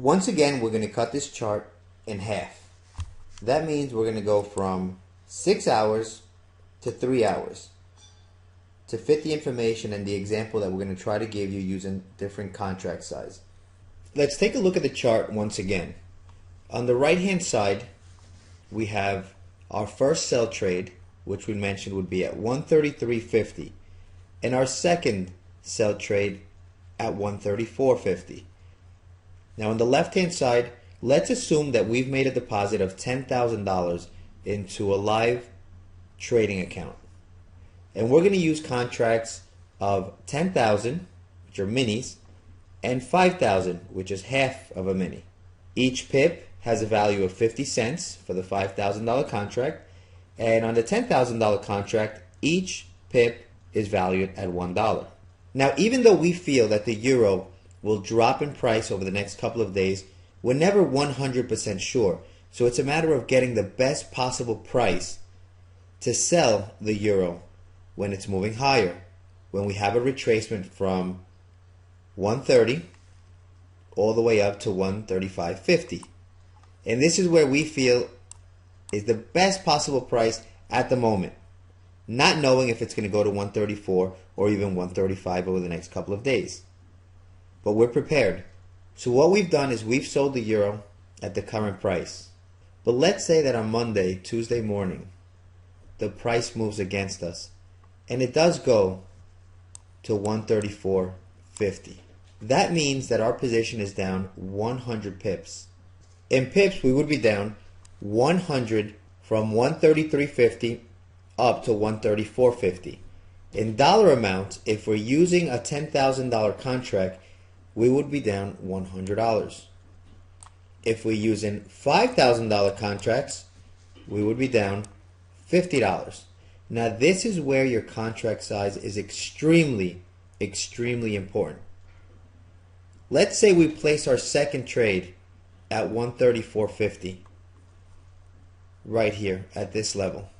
Once again, we're going to cut this chart in half. That means we're going to go from 6 hours to 3 hours to fit the information and the example that we're going to try to give you using different contract size. Let's take a look at the chart once again. On the right hand side, we have our first sell trade, which we mentioned would be at 133.50, and our second sell trade at 134.50. Now on the left hand side, let's assume that we've made a deposit of $10,000 into a live trading account. And we're going to use contracts of 10,000, which are minis, and 5,000, which is half of a mini. Each pip has a value of 50 cents for the $5,000 contract, and on the $10,000 contract, each pip is valued at $1. Now, even though we feel that the euro will drop in price over the next couple of days, we're never 100% sure. So it's a matter of getting the best possible price to sell the euro when it's moving higher, when we have a retracement from 130 all the way up to 135.50. And this is where we feel is the best possible price at the moment, not knowing if it's going to go to 134 or even 135 over the next couple of days. But we're prepared. So what we've done is we've sold the euro at the current price. But let's say that on Monday, Tuesday morning, the price moves against us, and it does go to 134.50. That means that our position is down 100 pips. In pips, we would be down 100 from 133.50 up to 134.50. In dollar amounts, if we're using a $10,000 contract, we would be down $100. If we're using $5,000 contracts, we would be down $50. Now this is where your contract size is extremely important. Let's say we place our second trade at 134.50 right here at this level.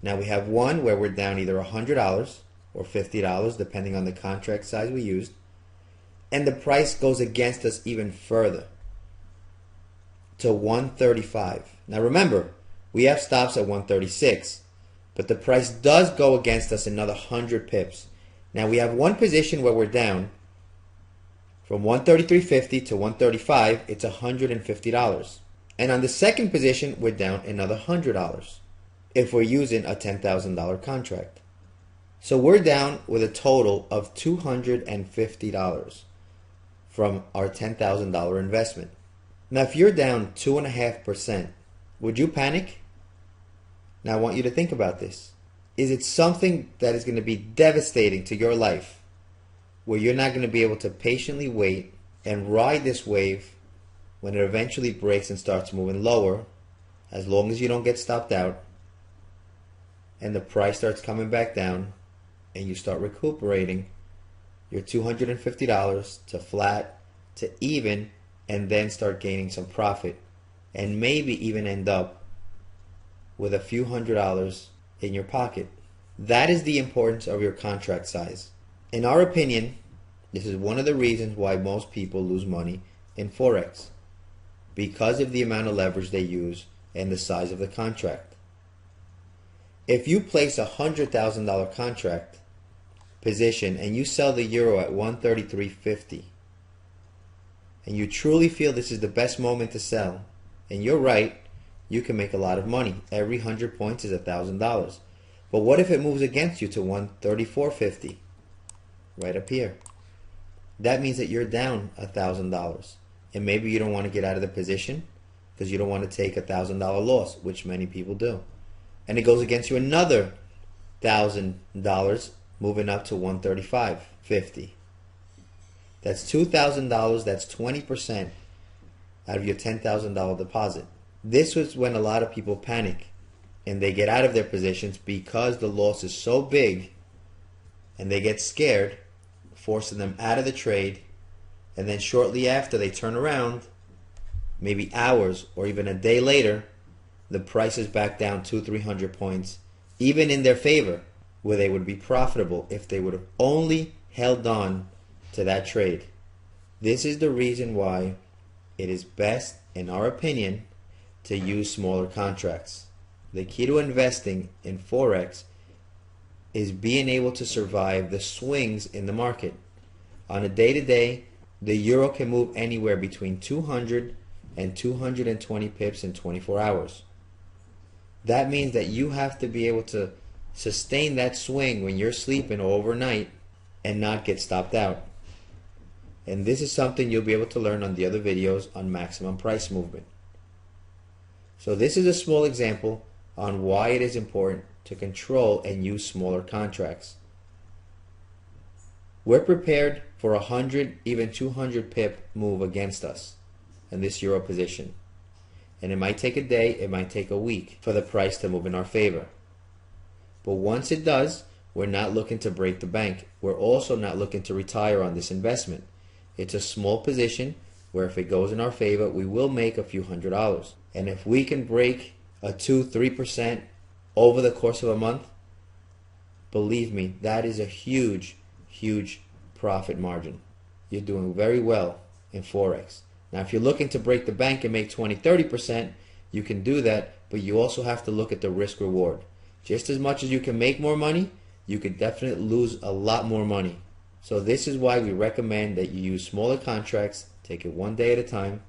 Now we have one where we're down either $100 or $50 depending on the contract size we used, and the price goes against us even further to 135. Now remember, we have stops at 136, but the price does go against us another 100 pips. Now we have one position where we're down from 133.50 to 135, it's $150. And on the second position, we're down another $100 if we're using a $10,000 contract. So we're down with a total of $250 from our $10,000 investment. Now if you're down 2.5%, would you panic? Now I want you to think about this. Is it something that is going to be devastating to your life, where you're not going to be able to patiently wait and ride this wave when it eventually breaks and starts moving lower, as long as you don't get stopped out, and the price starts coming back down, and you start recuperating your $250 to flat, to even, and then start gaining some profit, and maybe even end up with a few $100s in your pocket? That is the importance of your contract size. In our opinion, this is one of the reasons why most people lose money in Forex, because of the amount of leverage they use and the size of the contract. If you place a $100,000 contract position and you sell the euro at 133.50, and you truly feel this is the best moment to sell, and you're right, you can make a lot of money. Every 100 points is $1,000. But what if it moves against you to 134.50? Right up here. That means that you're down $1,000. And maybe you don't want to get out of the position because you don't want to take $1,000 loss, which many people do. And it goes against you another $1,000, moving up to 135.50. That's $2,000. That's 20% out of your $10,000 deposit. This was when a lot of people panic and they get out of their positions because the loss is so big, and they get scared, forcing them out of the trade, and then shortly after they turn around, maybe hours or even a day later, the price is back down 200-300 points, even in their favor, where they would be profitable if they would have only held on to that trade. This is the reason why it is best, in our opinion, to use smaller contracts. The key to investing in Forex is being able to survive the swings in the market. On a day-to-day, the euro can move anywhere between 200 and 220 pips in 24 hours. That means that you have to be able to sustain that swing when you're sleeping or overnight and not get stopped out. And this is something you'll be able to learn on the other videos on maximum price movement. So this is a small example on why it is important to control and use smaller contracts. We're prepared for 100, even 200 pip move against us in this euro position. And it might take a day, it might take a week for the price to move in our favor. But once it does, we're not looking to break the bank. We're also not looking to retire on this investment. It's a small position where if it goes in our favor, we will make a few $100s. And if we can break a 2-3% over the course of a month, believe me, that is a huge, huge profit margin. You're doing very well in Forex. Now, if you're looking to break the bank and make 20-30%, you can do that, but you also have to look at the risk reward. Just as much as you can make more money, you could definitely lose a lot more money. So this is why we recommend that you use smaller contracts, take it one day at a time,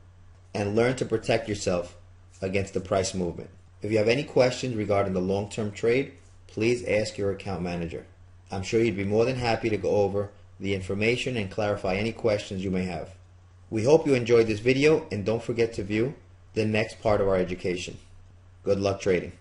and learn to protect yourself against the price movement. If you have any questions regarding the long-term trade, please ask your account manager. I'm sure he'd be more than happy to go over the information and clarify any questions you may have. We hope you enjoyed this video, and don't forget to view the next part of our education. Good luck trading.